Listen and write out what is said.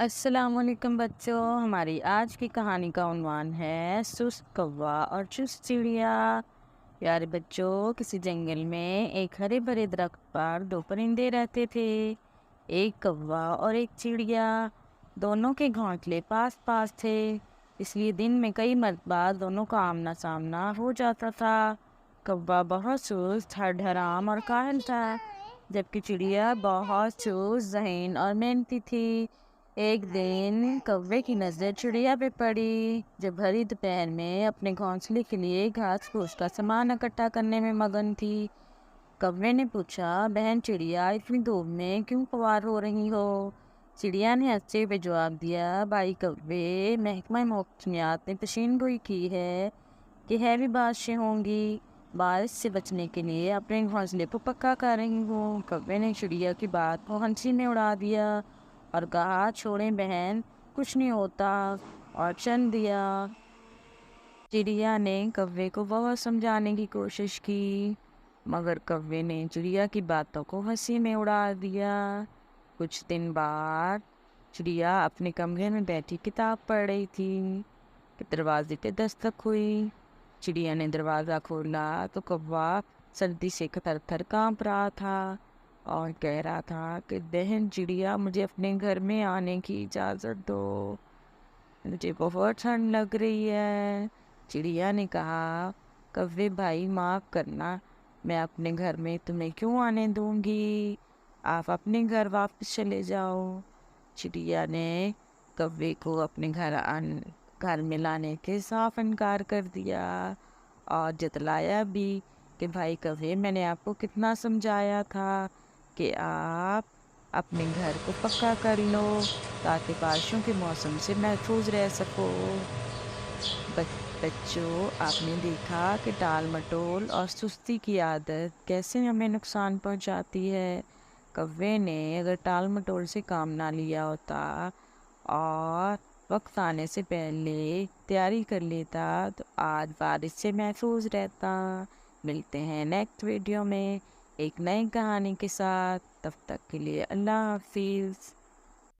السلام علیکم بچوں، ہماری آج کی کہانی کا عنوان ہے سست کوا اور چست چڑیا۔ پیارے بچوں، کسی جنگل میں ایک ہرے بھرے درخت پر دو پرندے رہتے تھے، ایک کوا اور ایک چڑیا۔ دونوں کے گھونسلے پاس پاس تھے، اس لیے دن میں کئی مرتبہ دونوں کا آمنا سامنا ہو جاتا تھا۔ کوا بہت سست، ہر حرام اور کاہل تھا، جبکہ چڑیا بہت چست، ذہین اور محنتی تھی۔ ایک دن کوے کی نظر چڑیا پہ پڑی، جو بھری دوپہر میں اپنے گھونسلے کے لیے گھاس پھوس کا سامان اکٹھا کرنے میں مگن تھی۔ کوے نے پوچھا، بہن چڑیا، اتنی دھوپ میں کیوں خوار ہو رہی ہو؟ چڑیا نے ہنستے ہوئے جواب دیا، بھائی کوے، محکمہ موسمیات نے پیشین گوئی کی ہے کہ ہیوی بارشیں ہوں گی۔ بارش سے بچنے کے لیے اپنے گھونسلے کو پکا کر رہی ہوں۔ کوے نے چڑیا کی بات کو ہنسی میں اڑا دیا اور کہا، چھوڑیں بہن، کچھ نہیں ہوتا، اور چل دیا۔ چڑیا نے کوے کو بہت سمجھانے کی کوشش کی، مگر کوے نے چڑیا کی باتوں کو ہنسی میں اڑا دیا۔ کچھ دن بعد چڑیا اپنے کمرے میں بیٹھی کتاب پڑھ رہی تھی کہ دروازے پہ دستک ہوئی۔ چڑیا نے دروازہ کھولا تو کوا سردی سے تھر تھر کانپ رہا تھا اور کہہ رہا تھا کہ بہن چڑیا، مجھے اپنے گھر میں آنے کی اجازت دو، مجھے بہت ٹھنڈ لگ رہی ہے۔ چڑیا نے کہا، کوے بھائی، معاف کرنا، میں اپنے گھر میں تمہیں کیوں آنے دوں گی؟ آپ اپنے گھر واپس چلے جاؤ۔ چڑیا نے کوے کو اپنے گھر میں لانے کے صاف انکار کر دیا اور جتلایا بھی کہ بھائی کوے، میں نے آپ کو کتنا سمجھایا تھا کہ آپ اپنے گھر کو پکا کر لو تاکہ بارشوں کے موسم سے محفوظ رہ سکو۔ بچوں، آپ نے دیکھا کہ ٹال مٹول اور سستی کی عادت کیسے ہمیں نقصان پہنچاتی ہے۔ کوے نے اگر ٹال مٹول سے کام نہ لیا ہوتا اور وقت آنے سے پہلے تیاری کر لیتا تو آج بارش سے محفوظ رہتا۔ ملتے ہیں نیکسٹ ویڈیو میں ایک نئی کہانی کے ساتھ، تب تک کے لیے اللہ حافظ۔